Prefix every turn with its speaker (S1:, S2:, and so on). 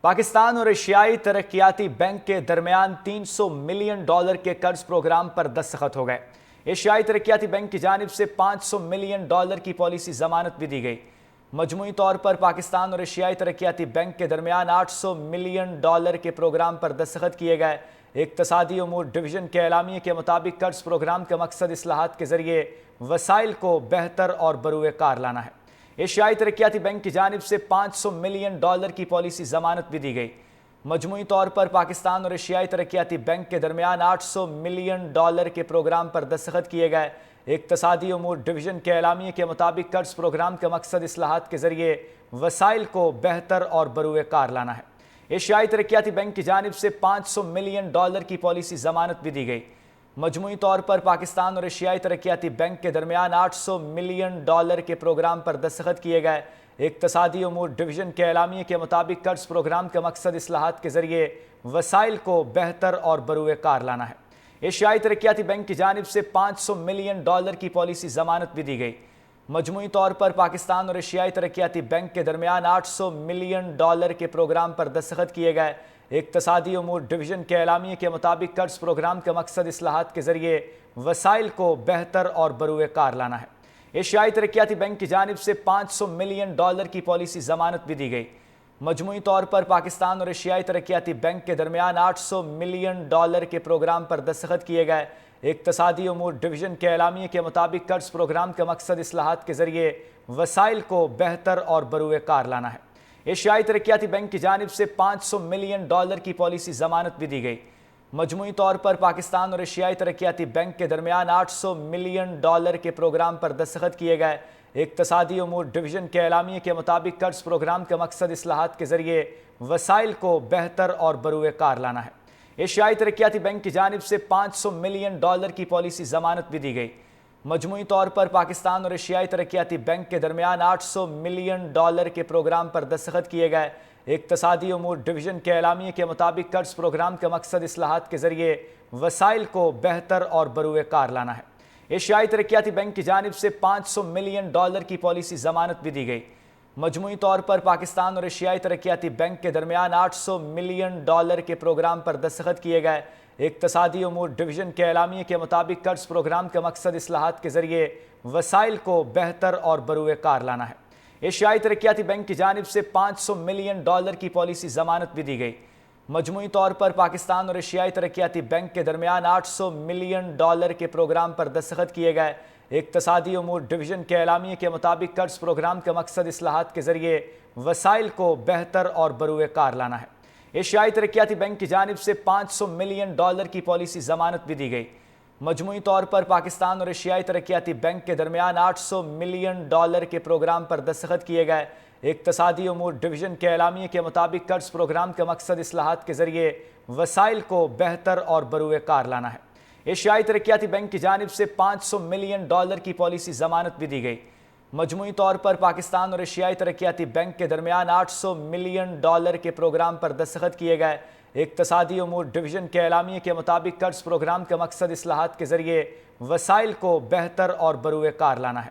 S1: پاکستان اور ایشیائی ترقیاتی بینک کے درمیان $300 ملین کے قرض پروگرام پر دستخط ہو گئے۔ ایشیائی ترقیاتی بینک کی جانب سے $500 ملین کی پالیسی ضمانت بھی دی گئی۔ مجموعی طور پر پاکستان اور ایشیائی ترقیاتی بینک کے درمیان $800 ملین کے پروگرام پر دستخط کیے گئے۔ اقتصادی امور ڈویژن کے اعلامیے کے مطابق قرض پروگرام کا مقصد اصلاحات کے ذریعے وسائل کو بہتر اور بروئے کار لانا ہے۔ ایشیائی ترقیاتی بینک کی جانب سے $500 ملین کی پالیسی ضمانت بھی دی گئی۔ مجموعی طور پر پاکستان اور ایشیائی ترقیاتی بینک کے درمیان $800 ملین کے پروگرام پر دستخط کیے گئے۔ اقتصادی امور ڈویژن کے اعلامیے کے مطابق قرض پروگرام کا مقصد اصلاحات کے ذریعے وسائل کو بہتر اور بروئے کار لانا ہے۔ ایشیائی ترقیاتی بینک کی جانب سے $500 ملین کی پالیسی ضمانت بھی دی گئی۔ مجموعی طور پر پاکستان اور ایشیائی ترقیاتی بینک کے درمیان $800 ملین کے پروگرام پر دستخط کیے گئے۔ اقتصادی امور ڈویژن کے اعلامیے کے مطابق قرض پروگرام کا مقصد اصلاحات کے ذریعے وسائل کو بہتر اور بروئے کار لانا ہے۔ ایشیائی ترقیاتی بینک کی جانب سے $500 ملین کی پالیسی ضمانت بھی دی گئی۔ مجموعی طور پر پاکستان اور ایشیائی ترقیاتی بینک کے درمیان $800 ملین کے پروگرام پر دستخط کیے گئے۔ اقتصادی امور ڈویژن کے اعلامیے کے مطابق قرض پروگرام کا مقصد اصلاحات کے ذریعے وسائل کو بہتر اور بروئے کار لانا ہے۔ ایشیائی ترقیاتی بینک کی جانب سے $500 ملین کی پالیسی ضمانت بھی دی گئی۔ مجموعی طور پر پاکستان اور ایشیائی ترقیاتی بینک کے درمیان $800 ملین کے پروگرام پر دستخط کیے گئے۔ اقتصادی امور ڈویژن کے اعلامیے کے مطابق قرض پروگرام کا مقصد اصلاحات کے ذریعے وسائل کو بہتر اور بروئے کار لانا ہے۔ ایشیائی ترقیاتی بینک کی جانب سے $500 ملین کی پالیسی ضمانت بھی دی گئی۔ مجموعی طور پر پاکستان اور ایشیائی ترقیاتی بینک کے درمیان $800 ملین کے پروگرام پر دستخط کیے گئے۔ اقتصادی امور ڈویژن کے اعلامیے کے مطابق قرض پروگرام کا مقصد اصلاحات کے ذریعے وسائل کو بہتر اور بروئے کار لانا ہے۔ ایشیائی ترقیاتی بینک کی جانب سے $500 ملین کی پالیسی ضمانت بھی دی گئی۔ مجموعی طور پر پاکستان اور ایشیائی ترقیاتی بینک کے درمیان $800 ملین کے پروگرام پر دستخط کیے گئے۔ اقتصادی امور ڈویژن کے اعلامیے کے مطابق قرض پروگرام کا مقصد اصلاحات کے ذریعے وسائل کو بہتر اور بروئے کار لانا ہے۔ ایشیائی ترقیاتی بینک کی جانب سے $500 ملین کی پالیسی ضمانت بھی دی گئی۔ مجموعی طور پر پاکستان اور ایشیائی ترقیاتی بینک کے درمیان $800 ملین کے پروگرام پر دستخط کیے گئے۔ اقتصادی امور ڈویژن کے اعلامیے کے مطابق قرض پروگرام کا مقصد اصلاحات کے ذریعے وسائل کو بہتر اور بروئے کار لانا ہے۔ ایشیائی ترقیاتی بینک کی جانب سے $500 ملین کی پالیسی ضمانت بھی دی گئی۔ مجموعی طور پر پاکستان اور ایشیائی ترقیاتی بینک کے درمیان $800 ملین کے پروگرام پر دستخط کیے گئے۔ اقتصادی امور ڈویژن کے اعلامیے کے مطابق قرض پروگرام کا مقصد اصلاحات کے ذریعے وسائل کو بہتر اور بروئے کار لانا ہے۔ ایشیائی ترقیاتی بینک کی جانب سے $500 ملین کی پالیسی ضمانت بھی دی گئی۔ مجموعی طور پر پاکستان اور ایشیائی ترقیاتی بینک کے درمیان $800 ملین کے پروگرام پر دستخط کیے گئے۔ اقتصادی امور ڈویژن کے اعلامیے کے مطابق قرض پروگرام کا مقصد اصلاحات کے ذریعے وسائل کو بہتر اور بروئے کار لانا ہے۔ ایشیائی ترقیاتی بینک کی جانب سے $500 ملین کی پالیسی ضمانت بھی دی گئی۔ مجموعی طور پر پاکستان اور ایشیائی ترقیاتی بینک کے درمیان $800 ملین کے پروگرام پر دستخط کیے گئے۔ اقتصادی امور ڈویژن کے اعلامیے کے مطابق قرض پروگرام کا مقصد اصلاحات کے ذریعے وسائل کو بہتر اور بروئے کار لانا ہے۔